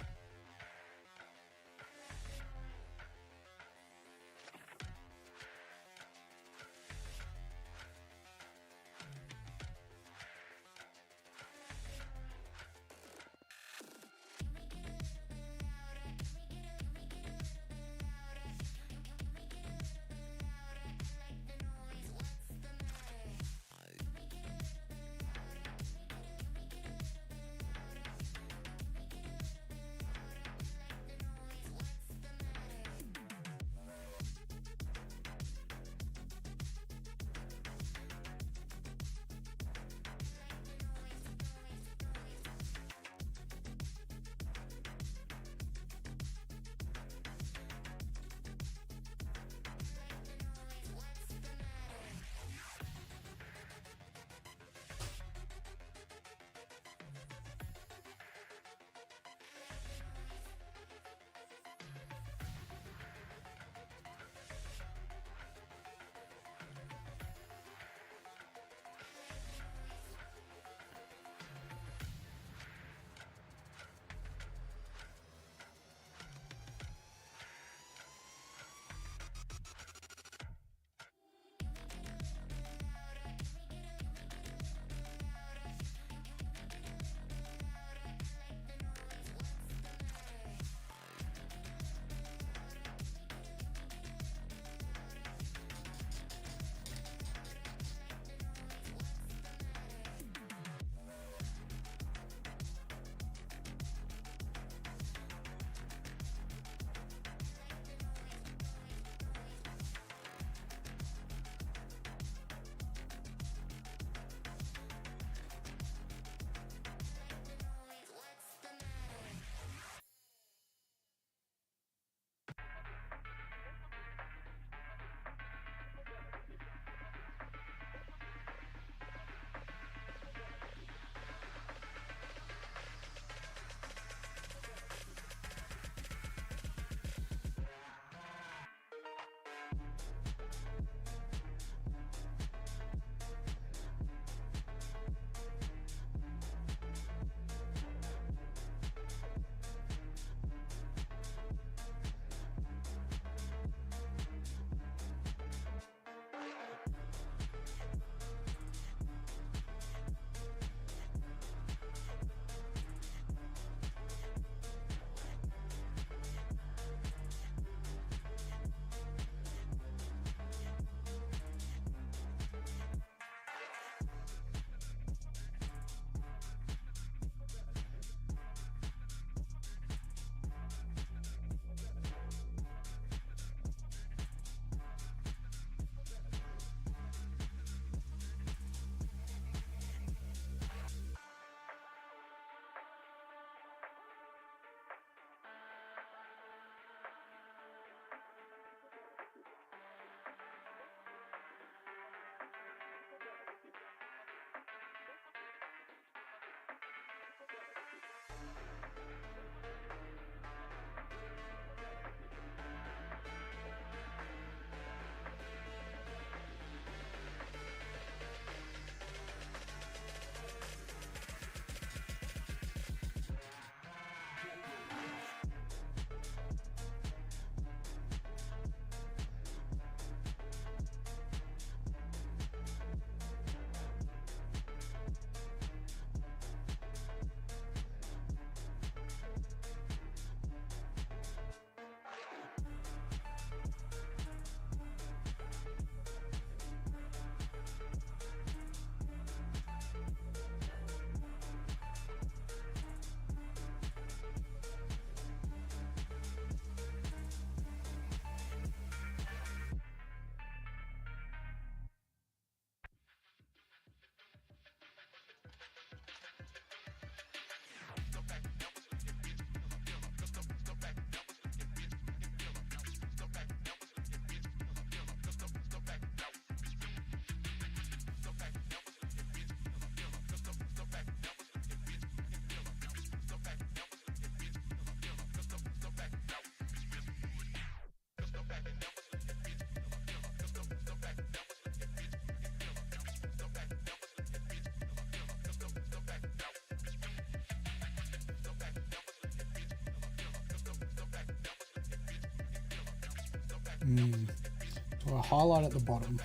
Do I highlight at the bottom?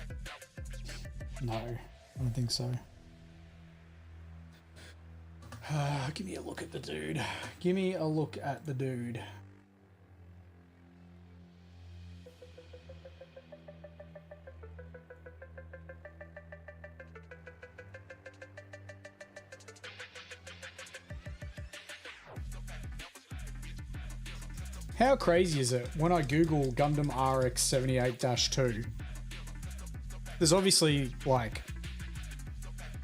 No, I don't think so. Give me a look at the dude. Give me a look at the dude. How crazy is it when I Google Gundam RX-78-2? There's obviously, like,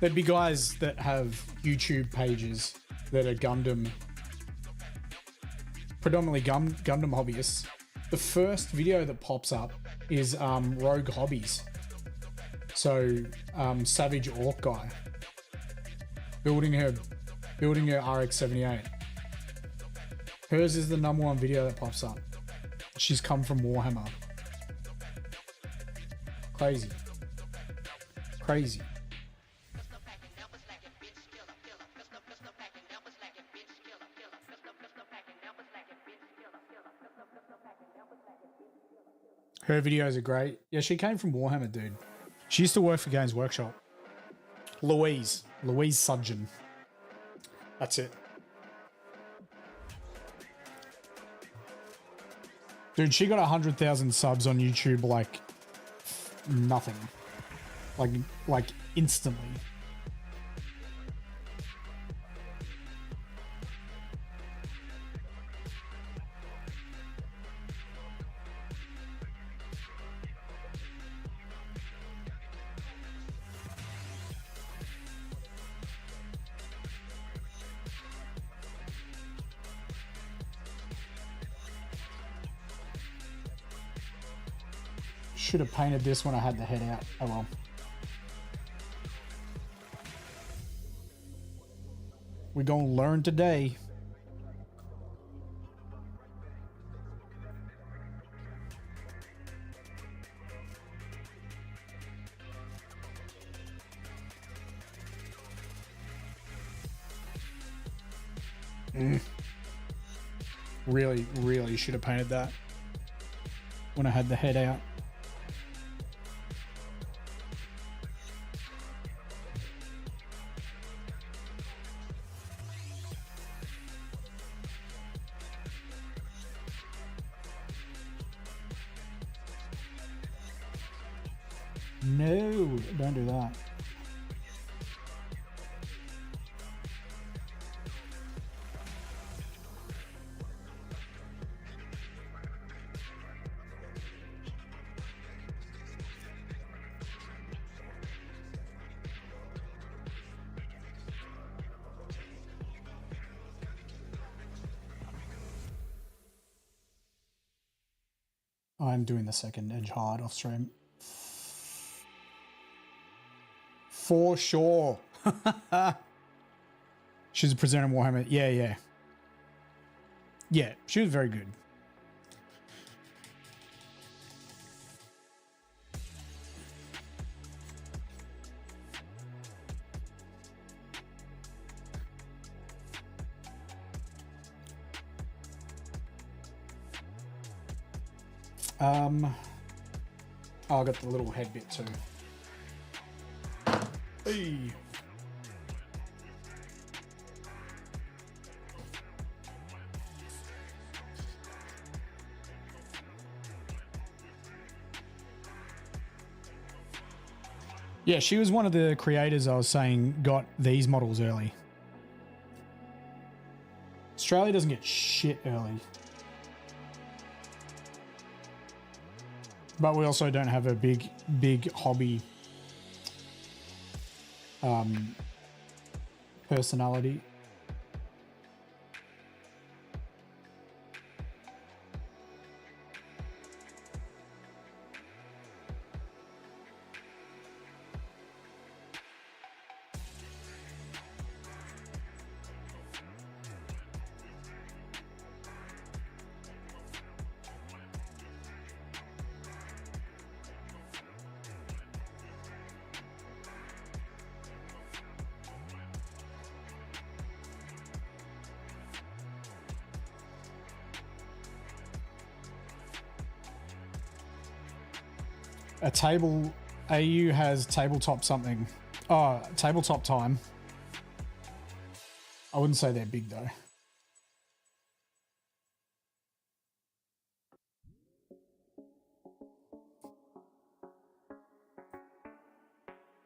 there'd be guys that have YouTube pages that are Gundam, predominantly Gundam hobbyists. The first video that pops up is Rogue Hobbies. So, Savage Orc guy building her RX-78. Hers is the #1 video that pops up. She's come from Warhammer. Crazy. Crazy. Her videos are great. Yeah, she came from Warhammer, dude. She used to work for Games Workshop. Louise Sudgeon. That's it. Dude, she got 100,000 subs on YouTube like nothing. Like instantly. Should have painted this when I had the head out. Oh well. We're gonna learn today. Really should have painted that when I had the head out. No, don't do that. I'm doing the second edge hard off stream. For sure. She's a presenter in Warhammer. Yeah. Yeah, she was very good. Oh, I got the little head bit too. Hey. Yeah, she was one of the creators I was saying got these models early. Australia doesn't get shit early. But we also don't have a big hobby personality. A table, AU has tabletop something. Oh, tabletop time. I wouldn't say they're big though.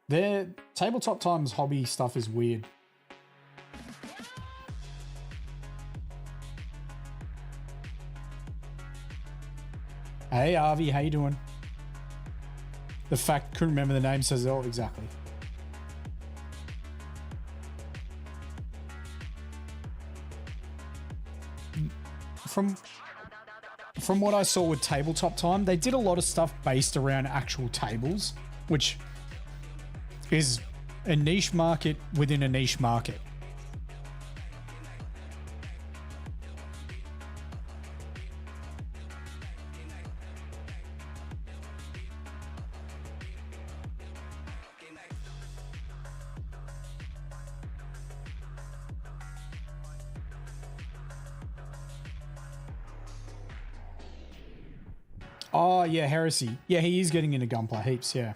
Their tabletop times hobby stuff is weird. Hey, Avi, how you doing? The fact couldn't remember the name says it all. Exactly. From what I saw with tabletop time, they did a lot of stuff based around actual tables, which is a niche market within a niche market. Oh yeah, Heresy. Yeah, he is getting into Gunpla heaps. Yeah.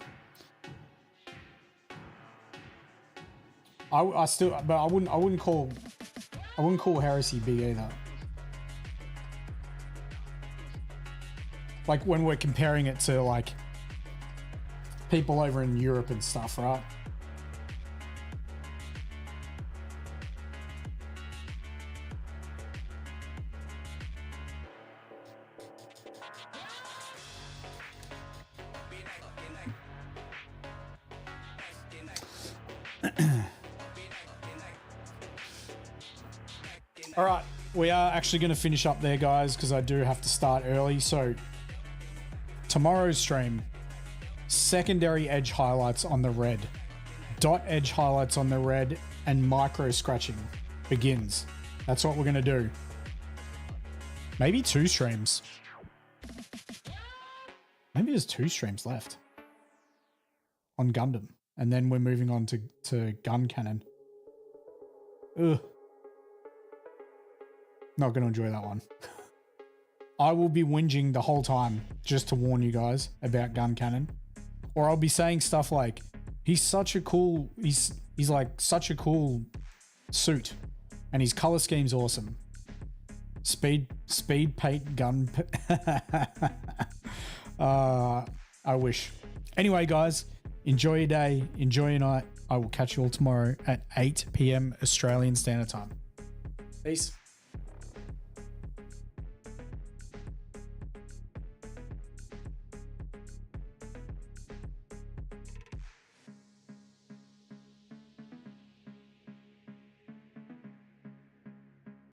I still, but I wouldn't call Heresy big either. Like when we're comparing it to like people over in Europe and stuff, right? All right, we are actually going to finish up there, guys, because I do have to start early. So tomorrow's stream, secondary edge highlights on the red, dot edge highlights on the red, and micro scratching begins. That's what we're going to do. Maybe 2 streams. Maybe there's 2 streams left on Gundam. And then we're moving on to gun cannon. Ugh. Not going to enjoy that one. I will be whinging the whole time just to warn you guys about gun cannon. Or I'll be saying stuff like, he's such a cool, he's like such a cool suit and his color scheme's awesome. Speed paint gun. I wish. Anyway, guys, enjoy your day. Enjoy your night. I will catch you all tomorrow at 8 p.m. Australian Standard Time. Peace.